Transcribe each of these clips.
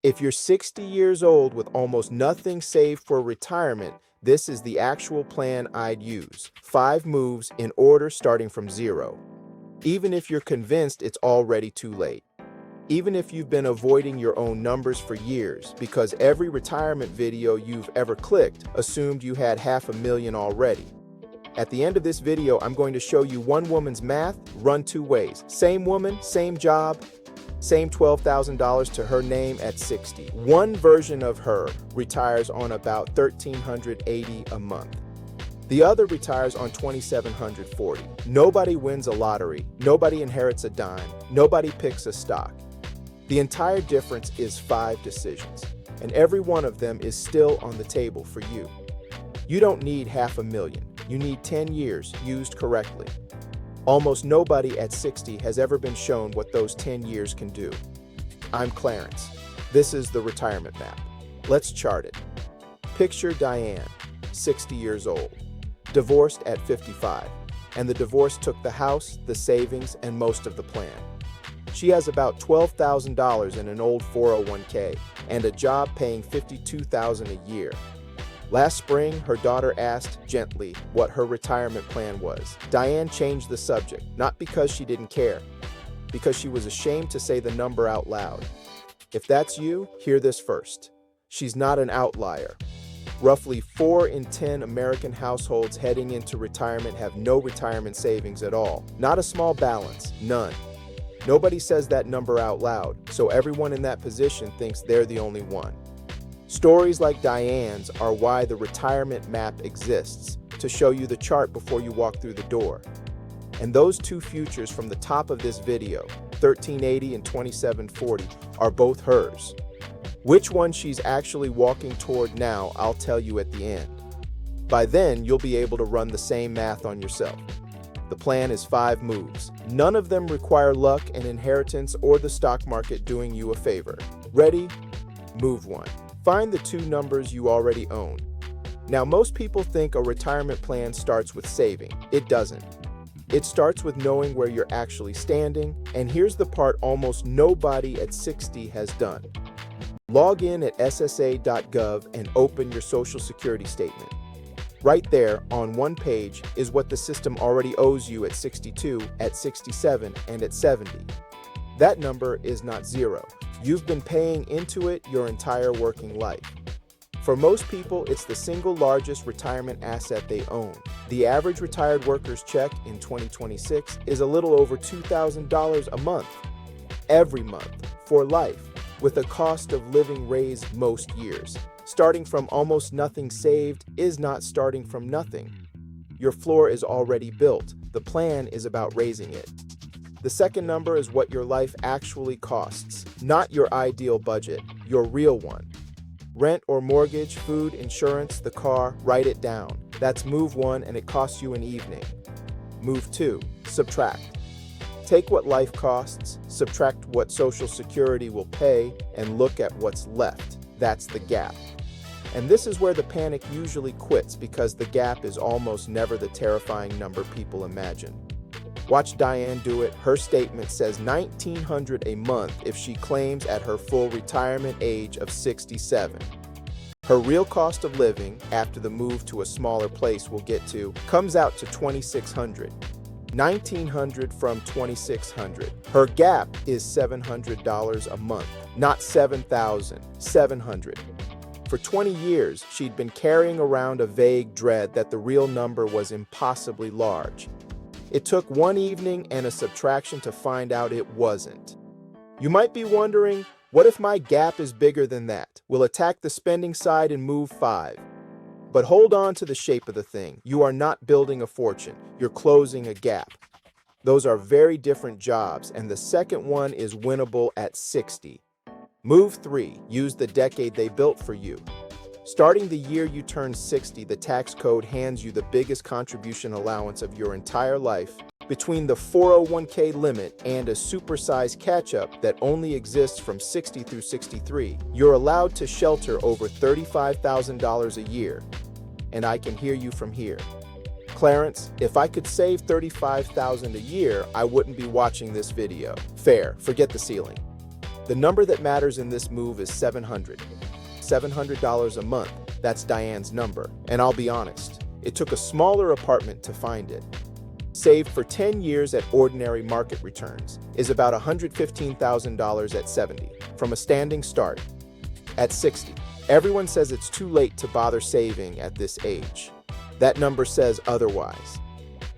If you're 60 years old with almost nothing saved for retirement, this is the actual plan I'd use. 5 moves in order starting from zero. Even if you're convinced it's already too late. Even if you've been avoiding your own numbers for years because every retirement video you've ever clicked assumed you had $500,000 already. At the end of this video, I'm going to show you one woman's math run 2 ways. Same woman, same job, same $12,000 to her name at 60. One version of her retires on about $1,380 a month. The other retires on $2,740. Nobody wins a lottery, nobody inherits a dime, nobody picks a stock. The entire difference is 5 decisions, and every one of them is still on the table for you. You don't need $500,000, you need 10 years used correctly. Almost nobody at 60 has ever been shown what those 10 years can do. I'm Clarence. This is the retirement map. Let's chart it. Picture Diane, 60 years old, divorced at 55, and the divorce took the house, the savings, and most of the plan. She has about $12,000 in an old 401k and a job paying $52,000 a year. Last spring, her daughter asked gently what her retirement plan was. Diane changed the subject, not because she didn't care, because she was ashamed to say the number out loud. If that's you, hear this first. She's not an outlier. Roughly 4 in 10 American households heading into retirement have no retirement savings at all. Not a small balance, none. Nobody says that number out loud, so everyone in that position thinks they're the only one. Stories like Diane's are why the retirement map exists, to show you the chart before you walk through the door. And those 2 futures from the top of this video, 1380 and 2740, are both hers. Which one she's actually walking toward now, I'll tell you at the end. By then, you'll be able to run the same math on yourself. The plan is 5 moves. None of them require luck, an inheritance, or the stock market doing you a favor. Ready? Move 1. Find the 2 numbers you already own. Now, most people think a retirement plan starts with saving. It doesn't. It starts with knowing where you're actually standing, and here's the part almost nobody at 60 has done. Log in at ssa.gov and open your Social Security statement. Right there, on one page, is what the system already owes you at 62, at 67, and at 70. That number is not zero. You've been paying into it your entire working life. For most people, it's the single largest retirement asset they own. The average retired worker's check in 2026 is a little over $2,000 a month. Every month, for life, with a cost of living raised most years. Starting from almost nothing saved is not starting from nothing. Your floor is already built. The plan is about raising it. The second number is what your life actually costs, not your ideal budget, your real one. Rent or mortgage, food, insurance, the car, write it down. That's move 1 and it costs you an evening. Move 2, subtract. Take what life costs, subtract what Social Security will pay, and look at what's left. That's the gap. And this is where the panic usually quits because the gap is almost never the terrifying number people imagine. Watch Diane do it. Her statement says $1,900 a month if she claims at her full retirement age of 67. Her real cost of living, after the move to a smaller place we'll get to, comes out to $2,600. $1,900 from $2,600. Her gap is $700 a month, not $7,000, $700. For 20 years, she'd been carrying around a vague dread that the real number was impossibly large. It took one evening and a subtraction to find out it wasn't. You might be wondering, what if my gap is bigger than that? We'll attack the spending side and move 5. But hold on to the shape of the thing. You are not building a fortune. You're closing a gap. Those are very different jobs, and the second one is winnable at 60. Move 3. Use the decade they built for you. Starting the year you turn 60, the tax code hands you the biggest contribution allowance of your entire life. Between the 401k limit and a supersized catch-up that only exists from 60 through 63, you're allowed to shelter over $35,000 a year. And I can hear you from here. Clarence, if I could save $35,000 a year, I wouldn't be watching this video. Fair, forget the ceiling. The number that matters in this move is 700. $700 a month, that's Diane's number. And I'll be honest, it took a smaller apartment to find it. Saved for 10 years at ordinary market returns is about $115,000 at 70, from a standing start. At 60, everyone says it's too late to bother saving at this age. That number says otherwise.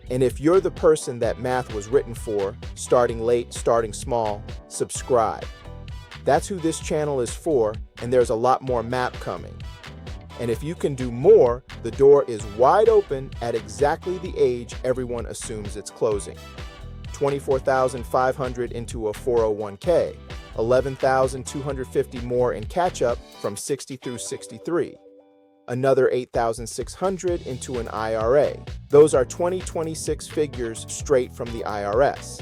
And if you're the person that math was written for, starting late, starting small, subscribe. That's who this channel is for, and there's a lot more map coming. And if you can do more, the door is wide open at exactly the age everyone assumes it's closing. $24,500 into a 401k, $11,250 more in catch-up from 60 through 63. Another $8,600 into an IRA. Those are 2026 figures straight from the IRS.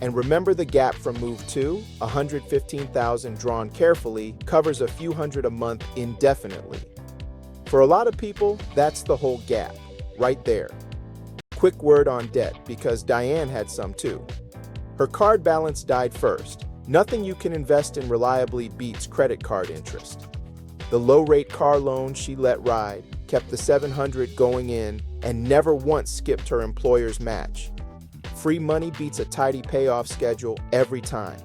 And remember the gap from move 2, $115,000 drawn carefully covers a few hundred a month indefinitely. For a lot of people, that's the whole gap, right there. Quick word on debt, because Diane had some too. Her card balance died first. Nothing you can invest in reliably beats credit card interest. The low-rate car loan she let ride, kept the $700 going in, and never once skipped her employer's match. Free money beats a tidy payoff schedule every time.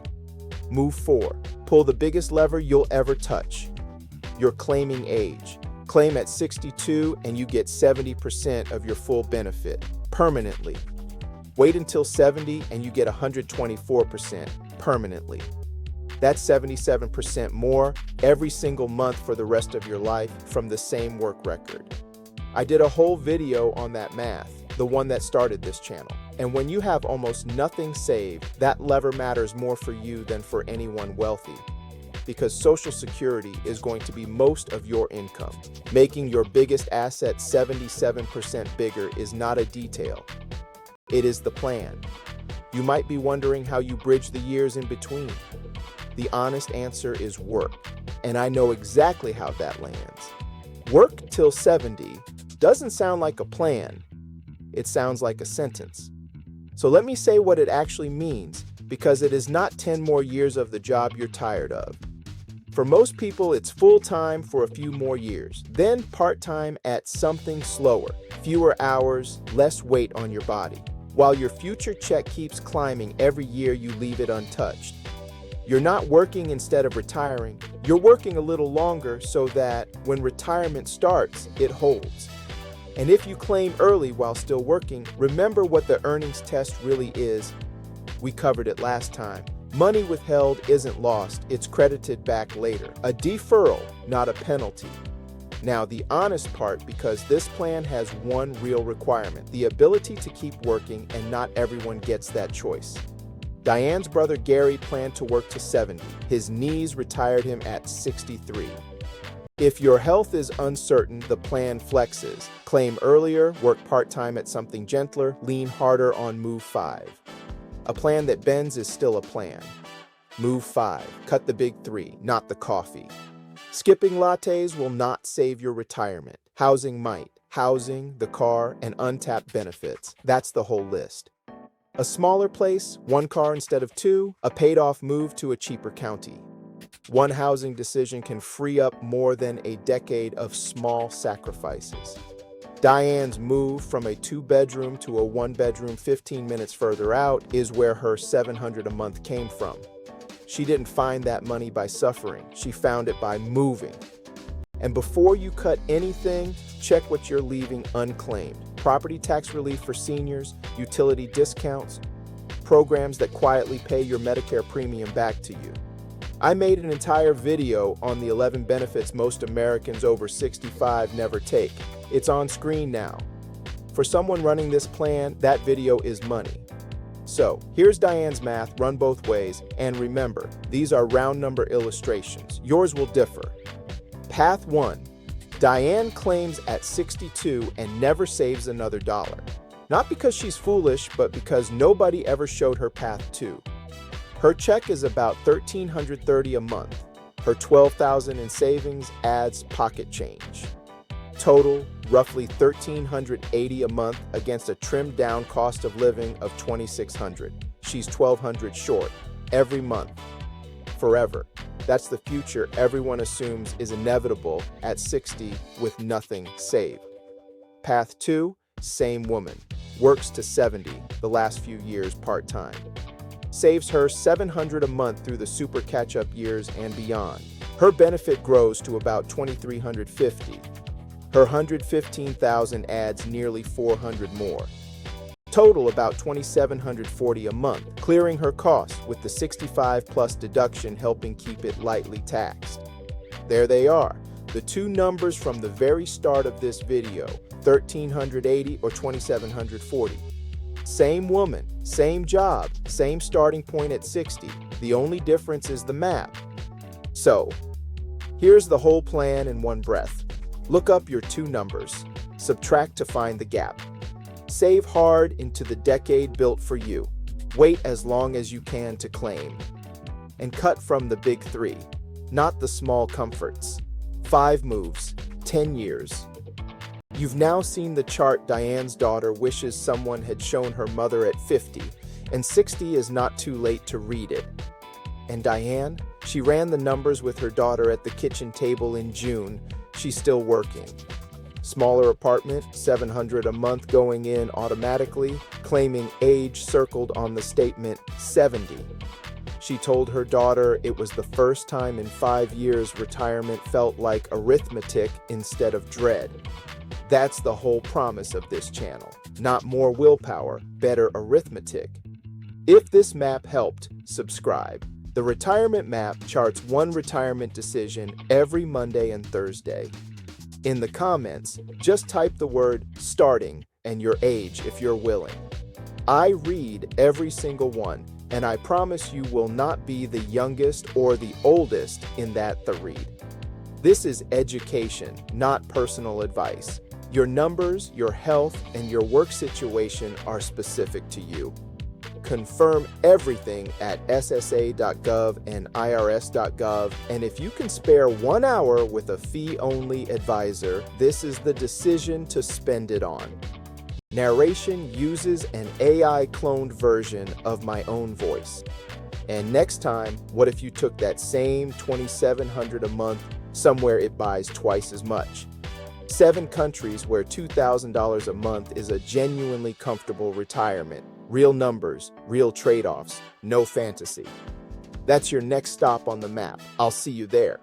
Move 4. Pull the biggest lever you'll ever touch. Your claiming age. Claim at 62 and you get 70% of your full benefit, permanently. Wait until 70 and you get 124%, permanently. That's 77% more every single month for the rest of your life from the same work record. I did a whole video on that math, the one that started this channel. And when you have almost nothing saved, that lever matters more for you than for anyone wealthy. Because Social Security is going to be most of your income. Making your biggest asset 77% bigger is not a detail. It is the plan. You might be wondering how you bridge the years in between. The honest answer is work, and I know exactly how that lands. Work till 70 doesn't sound like a plan. It sounds like a sentence. So let me say what it actually means, because it is not 10 more years of the job you're tired of. For most people, it's full-time for a few more years, then part-time at something slower, fewer hours, less weight on your body, while your future check keeps climbing every year you leave it untouched. You're not working instead of retiring. You're working a little longer so that when retirement starts, it holds. And if you claim early while still working, remember what the earnings test really is. We covered it last time. Money withheld isn't lost, it's credited back later. A deferral, not a penalty. Now, the honest part, because this plan has one real requirement, the ability to keep working, and not everyone gets that choice. Diane's brother Gary planned to work to 70. His knees retired him at 63. If your health is uncertain, the plan flexes. Claim earlier, work part-time at something gentler, lean harder on move 5. A plan that bends is still a plan. Move 5. Cut the big 3, not the coffee. Skipping lattes will not save your retirement. Housing might. Housing, the car, and untapped benefits. That's the whole list. A smaller place, one car instead of 2, a paid-off move to a cheaper county. One housing decision can free up more than a decade of small sacrifices. Diane's move from a 2-bedroom to a 1-bedroom 15 minutes further out is where her $700 a month came from. She didn't find that money by suffering. She found it by moving. And before you cut anything, check what you're leaving unclaimed. Property tax relief for seniors, utility discounts, programs that quietly pay your Medicare premium back to you. I made an entire video on the 11 benefits most Americans over 65 never take. It's on screen now. For someone running this plan, that video is money. So, here's Diane's math, run both ways, and remember, these are round number illustrations. Yours will differ. Path 1. Diane claims at 62 and never saves another dollar. Not because she's foolish, but because nobody ever showed her path 2. Her check is about $1,330 a month. Her $12,000 in savings adds pocket change. Total, roughly $1,380 a month against a trimmed-down cost of living of $2,600. She's $1,200 short every month. forever. That's the future everyone assumes is inevitable at 60 with nothing saved. Path 2, same woman. Works to 70, the last few years part-time. Saves her $700 a month through the super catch-up years and beyond. Her benefit grows to about $2,350. Her $115,000 adds nearly $400 more. Total about $2,740 a month, clearing her costs with the 65+ deduction helping keep it lightly taxed. There they are, the two numbers from the very start of this video, $1,380 or $2,740. Same woman, same job, same starting point at 60. The only difference is the map. So, here's the whole plan in one breath. Look up your two numbers. Subtract to find the gap. Save hard into the decade built for you. Wait as long as you can to claim. And cut from the big three, not the small comforts. 5 moves, 10 years. You've now seen the chart Diane's daughter wishes someone had shown her mother at 50, and 60 is not too late to read it. And Diane, she ran the numbers with her daughter at the kitchen table in June. She's still working. Smaller apartment, $700 a month going in automatically, claiming age circled on the statement 70. She told her daughter it was the first time in 5 years retirement felt like arithmetic instead of dread. That's the whole promise of this channel. Not more willpower, better arithmetic. If this map helped, subscribe. The retirement map charts one retirement decision every Monday and Thursday. In the comments, just type the word starting and your age if you're willing. I read every single one, and I promise you will not be the youngest or the oldest in that read. This is education, not personal advice. Your numbers, your health, and your work situation are specific to you. Confirm everything at ssa.gov and irs.gov, and if you can spare 1 hour with a fee-only advisor, this is the decision to spend it on. Narration uses an AI-cloned version of my own voice. And next time, what if you took that same $2,700 a month somewhere it buys twice as much? 7 countries where $2,000 a month is a genuinely comfortable retirement. Real numbers, real trade-offs, no fantasy. That's your next stop on the map. I'll see you there.